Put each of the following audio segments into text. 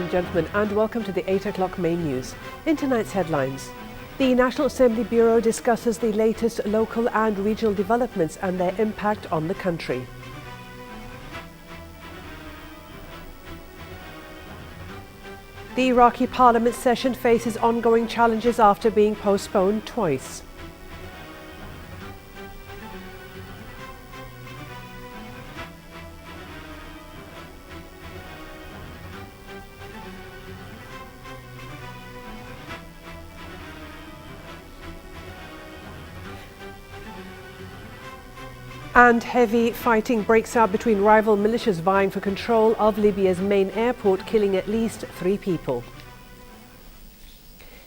and gentlemen, and welcome to the 8 o'clock main news. In tonight's headlines, the National Assembly Bureau discusses the latest local and regional developments and their impact on the country. The Iraqi Parliament session faces ongoing challenges after being postponed twice. And heavy fighting breaks out between rival militias vying for control of Libya's main airport, killing at least 3 people.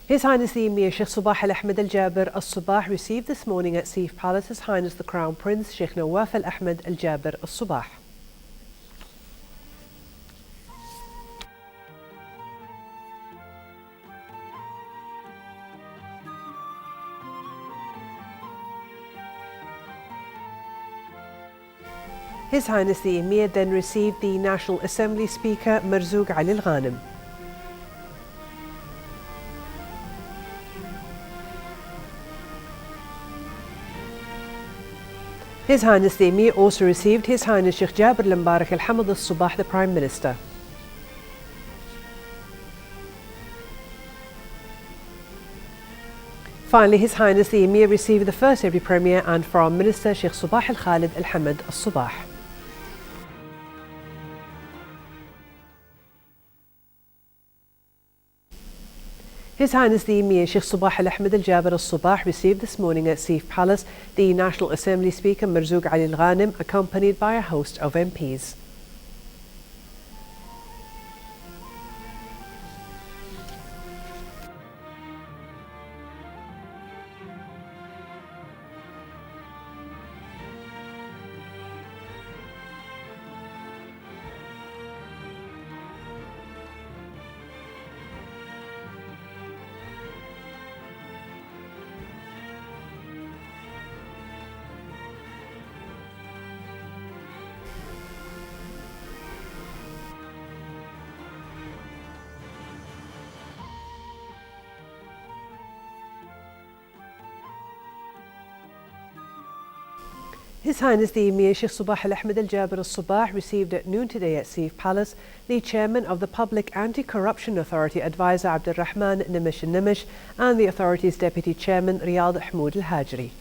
His Highness the Emir Sheikh Sabah Al-Ahmed Al-Jaber Al-Sabah received this morning at Sif Palace His Highness the Crown Prince Sheikh Nawaf Al-Ahmed Al-Jaber Al-Sabah. His Highness the Emir then received the National Assembly Speaker Marzouk Ali Al-Ghanem. His Highness the Emir also received His Highness Sheikh Jaber Al-Mbarak Al-Hamad Al-Sabah, the Prime Minister. Finally, His Highness the Emir received the First Deputy Premier and Foreign Minister Sheikh Sabah Al-Khalid Al-Hamad Al-Sabah. His Highness the Emir Sheikh Sabah Al-Ahmed Al-Jaber Al-Sabah received this morning at Sif Palace the National Assembly Speaker Marzouk Ali Al-Ghanem, accompanied by a host of MPs. His Highness the Emir Sheikh Sabah Al-Ahmed Al-Jaber Al-Sabah received at noon today at Sif Palace the Chairman of the Public Anti-Corruption Authority, Advisor Abdul Rahman Nimish Nimish, and the authority's Deputy Chairman Riyad Ahmoud Al-Hajri.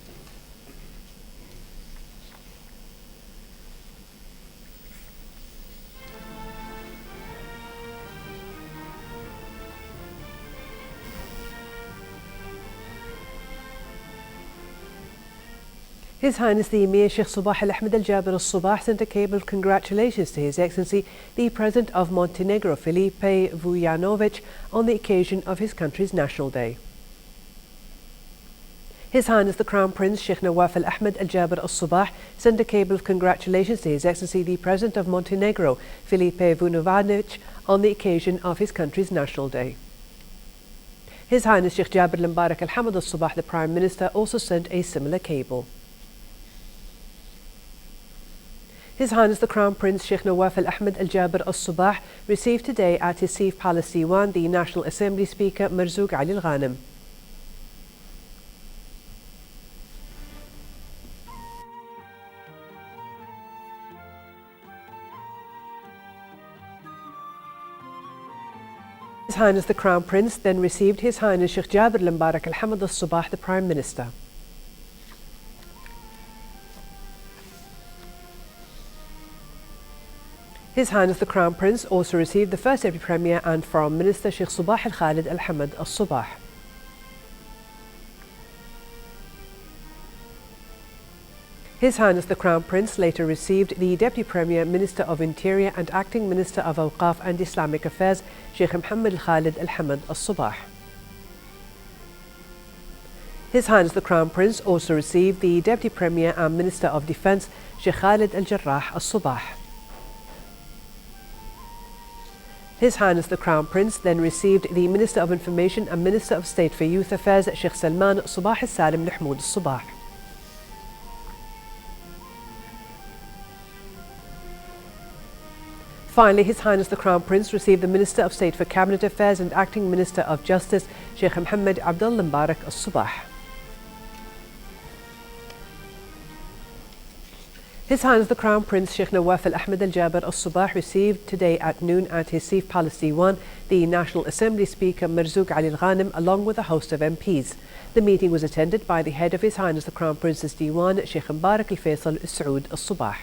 His Highness the Emir Sheikh Sabah Al-Ahmed Al-Jaber Al-Sabah sent a cable of congratulations to His Excellency the President of Montenegro, Filipe Vujanovic, on the occasion of his country's National Day. His Highness the Crown Prince Sheikh Nawaf Al-Ahmed Al-Jaber Al-Sabah sent a cable of congratulations to His Excellency the President of Montenegro, Filipe Vujanovic, on the occasion of his country's National Day. His Highness Sheikh Jaber Al-Mbarak Al-Hamad Al-Sabah, the Prime Minister, also sent a similar cable. His Highness the Crown Prince Sheikh Nawaf Al-Ahmed Al-Jaber Al-Sabah received today at his Sif Palace Diwan the National Assembly Speaker Marzouk Ali Al-Ghanem. His Highness the Crown Prince then received His Highness Sheikh Jaber Al-Mbarak Al-Hamad Al-Sabah, the Prime Minister. His Highness the Crown Prince also received the First Deputy Premier and Foreign Minister Sheikh Sabah Al-Khalid Al-Hamad Al-Sabah. His Highness the Crown Prince later received the Deputy Premier, Minister of Interior and Acting Minister of Awqaf and Islamic Affairs Sheikh Mohammed Al-Khalid Al-Hamad Al-Sabah. His Highness the Crown Prince also received the Deputy Premier and Minister of Defence Sheikh Khalid Al-Jarrah Al-Sabah. His Highness the Crown Prince then received the Minister of Information and Minister of State for Youth Affairs Sheikh Salman Sabah Al-Salim Al-Mahmoud Al-Sabah. Finally, His Highness the Crown Prince received the Minister of State for Cabinet Affairs and Acting Minister of Justice, Sheikh Mohammed Abdullah Mbarak al-Subah. His Highness the Crown Prince Sheikh Nawaf al-Ahmed al-Jabir al-Subah received today at noon at his Seif Palace Diwan the National Assembly Speaker Marzouk Ali al-Ghanim along with a host of MPs. The meeting was attended by the head of His Highness the Crown Prince's Diwan, Sheikh Mbarak al-Faisal al-Saud al-Subah.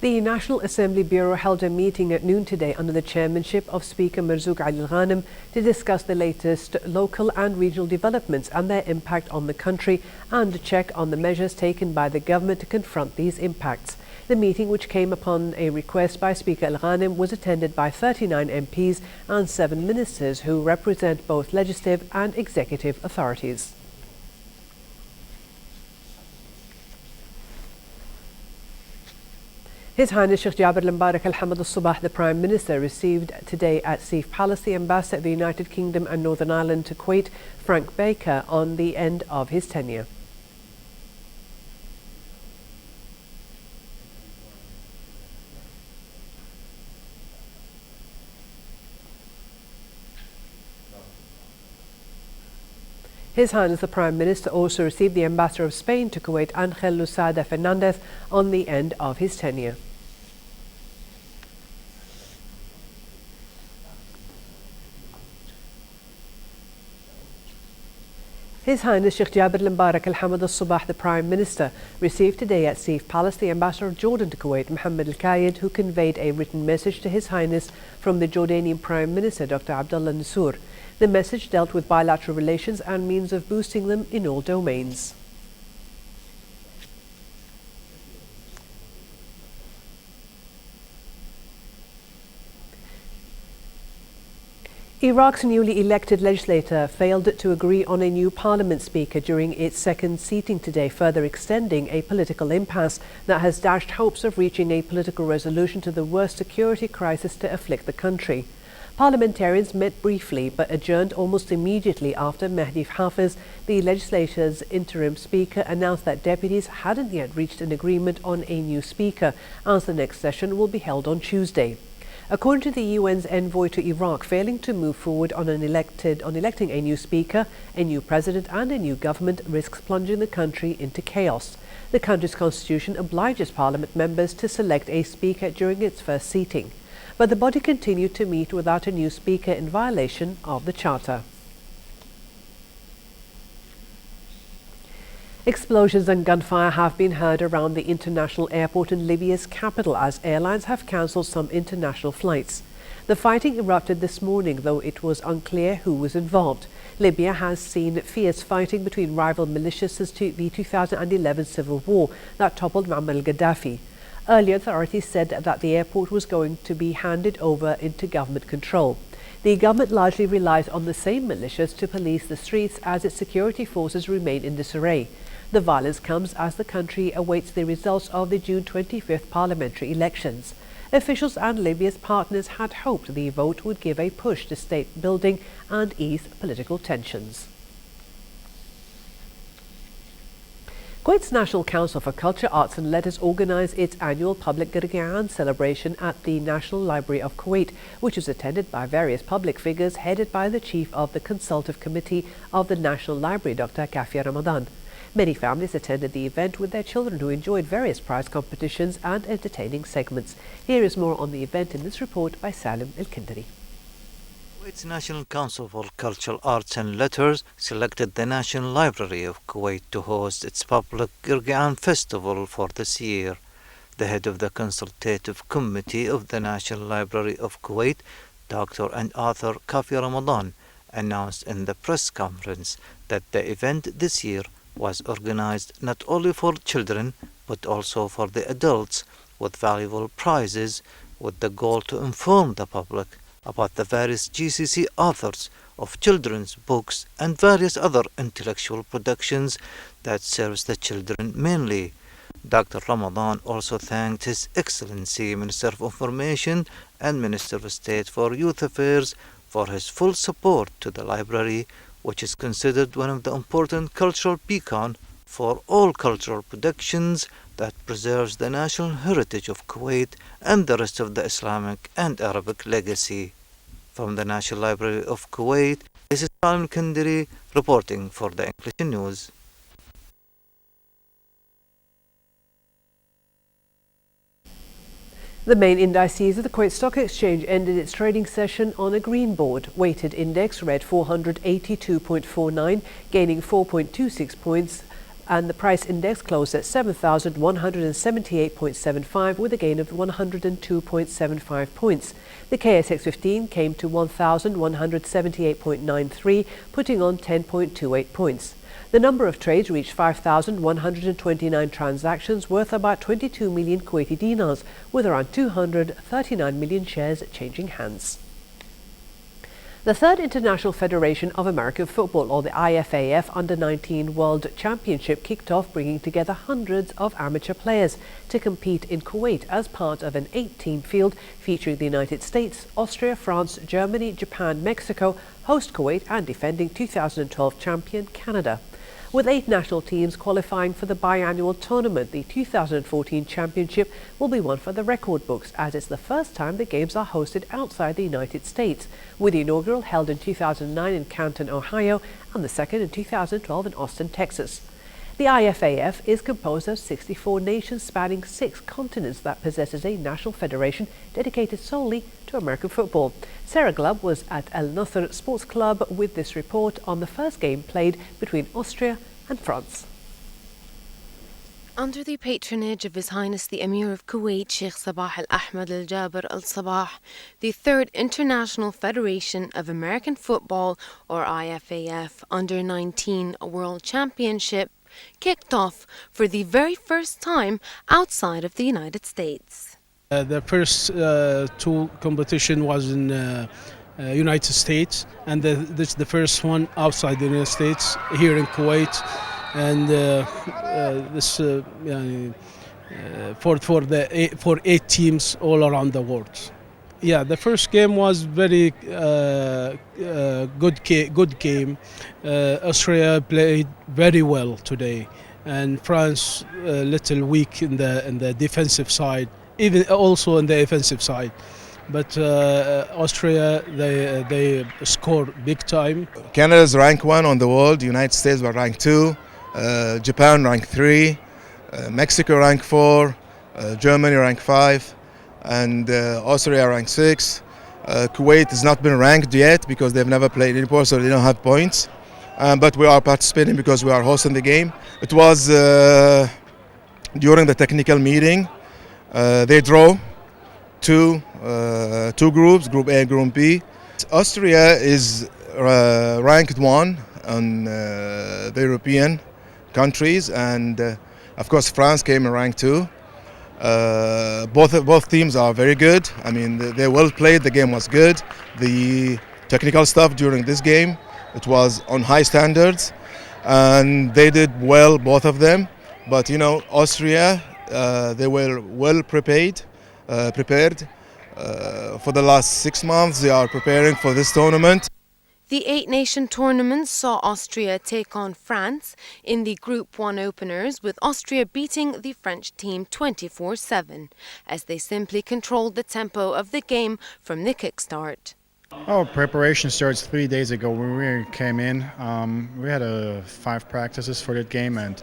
The National Assembly Bureau held a meeting at noon today under the chairmanship of Speaker Marzouk Ali al-Ghanim to discuss the latest local and regional developments and their impact on the country and to check on the measures taken by the government to confront these impacts. The meeting, which came upon a request by Speaker al-Ghanim, was attended by 39 MPs and 7 ministers who represent both legislative and executive authorities. His Highness Sheikh Jabir al-Mbarak al-Hamad al-Subah, the Prime Minister, received today at Seif Palace the Ambassador of the United Kingdom and Northern Ireland to Kuwait, Frank Baker, on the end of his tenure. His Highness the Prime Minister also received the Ambassador of Spain to Kuwait, Angel Lusada Fernandez, on the end of his tenure. His Highness Sheikh Jabir al-Mbarak al-Hamad al-Subah, the Prime Minister, received today at Seif Palace the Ambassador of Jordan to Kuwait, Mohammed al-Kayed, who conveyed a written message to His Highness from the Jordanian Prime Minister, Dr. Abdullah Nasur. The message dealt with bilateral relations and means of boosting them in all domains. Iraq's newly elected legislature failed to agree on a new parliament speaker during its second seating today, further extending a political impasse that has dashed hopes of reaching a political resolution to the worst security crisis to afflict the country. Parliamentarians met briefly but adjourned almost immediately after Mehdi Hafiz, the legislature's interim speaker, announced that deputies hadn't yet reached an agreement on a new speaker, as the next session will be held on Tuesday. According to the UN's envoy to Iraq, failing to move forward on electing a new speaker, a new president and a new government risks plunging the country into chaos. The country's constitution obliges parliament members to select a speaker during its first sitting, but the body continued to meet without a new speaker in violation of the charter. Explosions and gunfire have been heard around the international airport in Libya's capital as airlines have cancelled some international flights. The fighting erupted this morning, though it was unclear who was involved. Libya has seen fierce fighting between rival militias since the 2011 civil war that toppled Muammar al-Gaddafi. Earlier, authorities said that the airport was going to be handed over into government control. The government largely relies on the same militias to police the streets as its security forces remain in disarray. The violence comes as the country awaits the results of the June 25th parliamentary elections. Officials and Libya's partners had hoped the vote would give a push to state building and ease political tensions. Kuwait's National Council for Culture, Arts and Letters organised its annual public Gregorian celebration at the National Library of Kuwait, which was attended by various public figures headed by the Chief of the Consultative Committee of the National Library, Dr. Kafia Ramadan. Many families attended the event with their children who enjoyed various prize competitions and entertaining segments. Here is more on the event in this report by Salim El-Kindari. Kuwait's National Council for Cultural Arts and Letters selected the National Library of Kuwait to host its public Gregorian Festival for this year. The head of the Consultative Committee of the National Library of Kuwait, Dr. and author Kafia Ramadan, announced in the press conference that the event this year was organized not only for children but also for the adults, with valuable prizes, with the goal to inform the public about the various GCC authors of children's books and various other intellectual productions that serves the children mainly. Dr. Ramadan also thanked His Excellency Minister of Information and Minister of State for Youth Affairs for his full support to the library, which is considered one of the important cultural beacons for all cultural productions that preserves the national heritage of Kuwait and the rest of the Islamic and Arabic legacy. From the National Library of Kuwait, this is Salim Kandiri reporting for the English News. The main indices of the Kuwait Stock Exchange ended its trading session on a green board. Weighted index read 482.49, gaining 4.26 points, and the price index closed at 7,178.75 with a gain of 102.75 points. The KSX 15 came to 1,178.93, putting on 10.28 points. The number of trades reached 5,129 transactions worth about 22 million Kuwaiti dinars, with around 239 million shares changing hands. The third International Federation of American Football, or the IFAF Under-19 World Championship, kicked off, bringing together hundreds of amateur players to compete in Kuwait as part of an 8-team field featuring the United States, Austria, France, Germany, Japan, Mexico, host Kuwait, and defending 2012 champion Canada. With 8 national teams qualifying for the biannual tournament, the 2014 championship will be one for the record books, as it's the first time the games are hosted outside the United States, with the inaugural held in 2009 in Canton, Ohio, and the second in 2012 in Austin, Texas. The IFAF is composed of 64 nations spanning 6 continents that possesses a national federation dedicated solely to American football. Sarah Glubb was at Al Nasr Sports Club with this report on the first game played between Austria and France. Under the patronage of His Highness the Emir of Kuwait, Sheikh Sabah Al-Ahmad Al-Jaber Al-Sabah, the Third International Federation of American Football, or IFAF, Under-19 World Championship kicked off for the very first time outside of the United States. The first 2 competition was in United States, and this is the first one outside the United States here in Kuwait, and this for 8 teams all around the world. Yeah, the first game was very good game. Austria played very well today, and France a little weak in the defensive side, even also in the offensive side. But Austria, they scored big time. Canada is ranked 1 on the world. United States were ranked 2. Japan ranked 3. Mexico ranked 4. Germany ranked 5. And Austria ranked 6. Kuwait has not been ranked yet because they've never played before, so they don't have points. But we are participating because we are hosting the game. It was during the technical meeting. They draw two groups, Group A and Group B. Austria is ranked 1 on the European countries, and of course France came in rank 2. Both teams are very good. I mean, they well played. The game was good. The technical stuff during this game, it was on high standards, and they did well, both of them. But you know, Austria, they were well prepared. For the last 6 months, they are preparing for this tournament. The 8-nation tournament saw Austria take on France in the Group 1 openers, with Austria beating the French team 24-7, as they simply controlled the tempo of the game from the kickstart. Oh, preparation starts 3 days ago when we came in. We had 5 practices for that game, and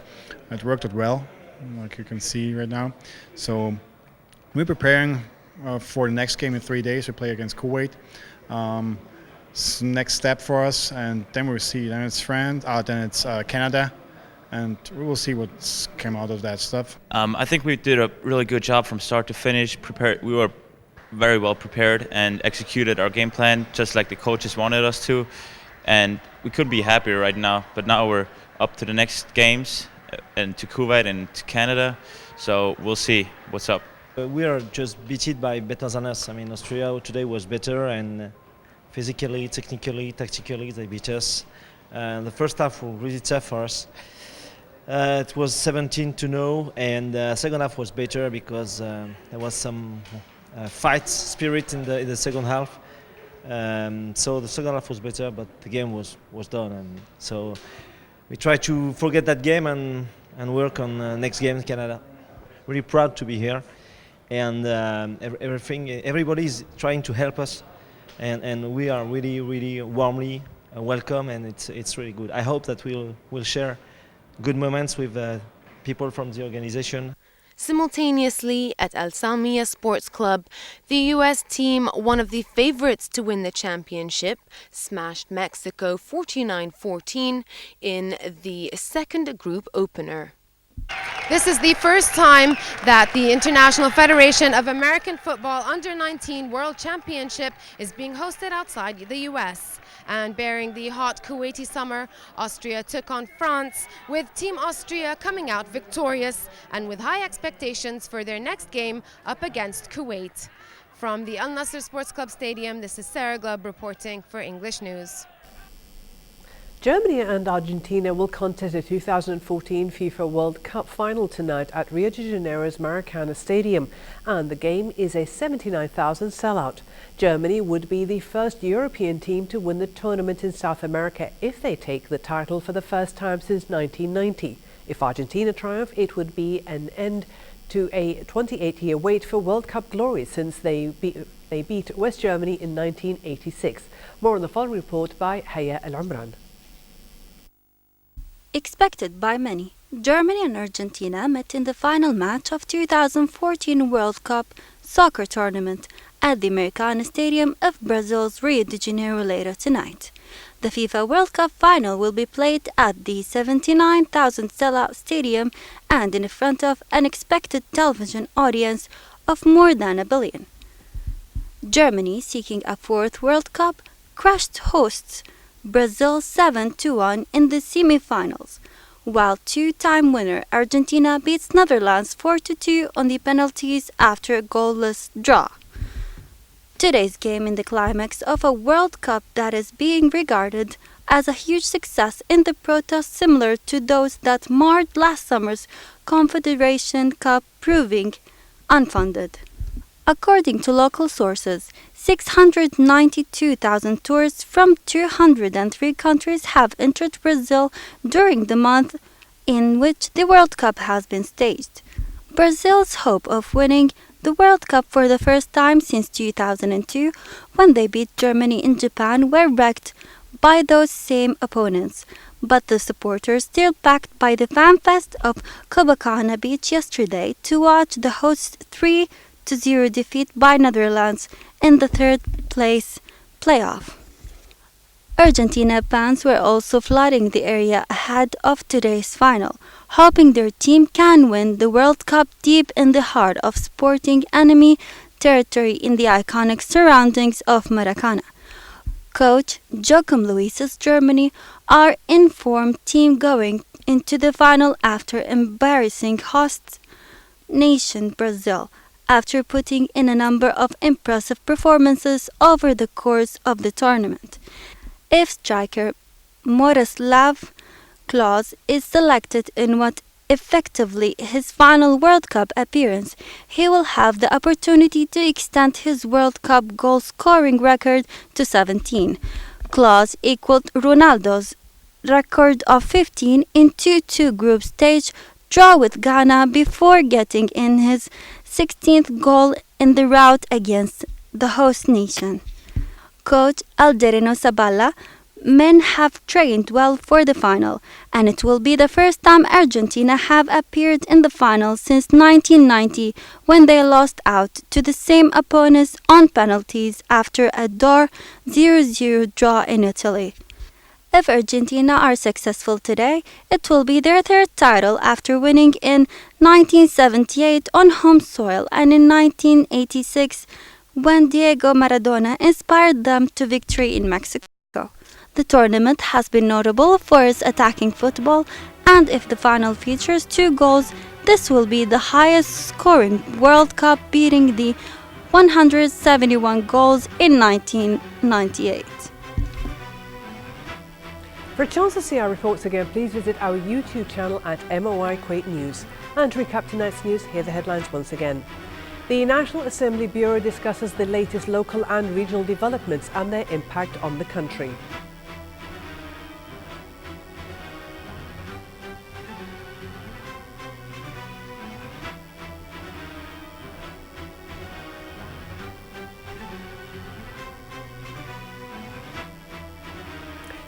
it worked out well, like you can see right now. So we're preparing for the next game in 3 days. We play against Kuwait. It's the next step for us, and then we'll see. Then it's France, then it's Canada, and we will see what's come out of that stuff. I think we did a really good job from start to finish. We were very well prepared and executed our game plan just like the coaches wanted us to, and we could be happier right now. But now we're up to the next games and to Kuwait and to Canada, so we'll see what's up. We are just beaten by better than us. I mean, Austria today was better, and physically, technically, tactically. They beat us. The first half was really tough for us. It was 17-0, and second half was better because there was some fight spirit in the second half. So the second half was better, but the game was done, and so we try to forget that game and work on next game in Canada. Really proud to be here, and everybody is trying to help us, and we are really warmly welcome, and it's really good. I hope that we'll share good moments with people from the organization. Simultaneously, at Al Salmiya Sports Club, the U.S. team, one of the favorites to win the championship, smashed Mexico 49-14 in the second group opener. This is the first time that the International Federation of American Football Under-19 World Championship is being hosted outside the U.S. And bearing the hot Kuwaiti summer, Austria took on France, with Team Austria coming out victorious and with high expectations for their next game up against Kuwait. From the Al Nasser Sports Club Stadium, this is Sarah Glubb reporting for English News. Germany and Argentina will contest the 2014 FIFA World Cup final tonight at Rio de Janeiro's Maracana Stadium, and the game is a 79,000 sellout. Germany would be the first European team to win the tournament in South America if they take the title for the first time since 1990. If Argentina triumph, it would be an end to a 28-year wait for World Cup glory since they beat West Germany in 1986. More on the following report by Haya Al-Umran. Expected by many, Germany and Argentina met in the final match of 2014 World Cup soccer tournament at the Maracana Stadium of Brazil's Rio de Janeiro later tonight. The FIFA World Cup final will be played at the 79,000 sellout stadium and in front of an expected television audience of more than 1 billion. Germany, seeking a fourth World Cup, crushed hosts Brazil 7-1 in the semi-finals, while two-time winner Argentina beats Netherlands 4-2 on the penalties after a goalless draw. Today's game in the climax of a World Cup that is being regarded as a huge success in the protests similar to those that marred last summer's Confederation Cup, proving unfunded. According to local sources, 692,000 tourists from 203 countries have entered Brazil during the month in which the World Cup has been staged. Brazil's hope of winning the World Cup for the first time since 2002, when they beat Germany in Japan, were wrecked by those same opponents. But the supporters still packed by the fan fest of Copacabana Beach yesterday to watch the hosts' 3-0 defeat by Netherlands in the third place playoff. Argentina fans were also flooding the area ahead of today's final, hoping their team can win the World Cup deep in the heart of sporting enemy territory in the iconic surroundings of Maracana. Coach Joachim Löw's Germany are informed team going into the final after embarrassing host nation Brazil, after putting in a number of impressive performances over the course of the tournament. If striker Miroslav Klose is selected in what effectively his final World Cup appearance, he will have the opportunity to extend his World Cup goal-scoring record to 17. Klose equaled Ronaldo's record of 15 in 2-2 group stage draw with Ghana before getting in his 16th goal in the rout against the host nation. Coach Alderino Saballa, men have trained well for the final, and it will be the first time Argentina have appeared in the final since 1990, when they lost out to the same opponents on penalties after a draw 0-0 draw in Italy. If Argentina are successful today, it will be their third title after winning in 1978 on home soil and in 1986 when Diego Maradona inspired them to victory in Mexico. The tournament has been notable for its attacking football, and if the final features 2 goals, this will be the highest scoring World Cup, beating the 171 goals in 1998. For a chance to see our reports again, please visit our YouTube channel at MOI Kuwait News. And to recap tonight's news, here are the headlines once again. The National Assembly Bureau discusses the latest local and regional developments and their impact on the country.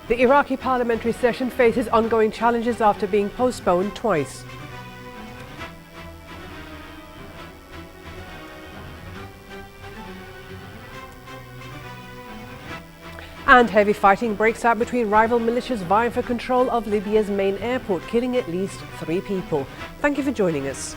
The Iraqi parliamentary session faces ongoing challenges after being postponed twice. And heavy fighting breaks out between rival militias vying for control of Libya's main airport, killing at least 3 people. Thank you for joining us.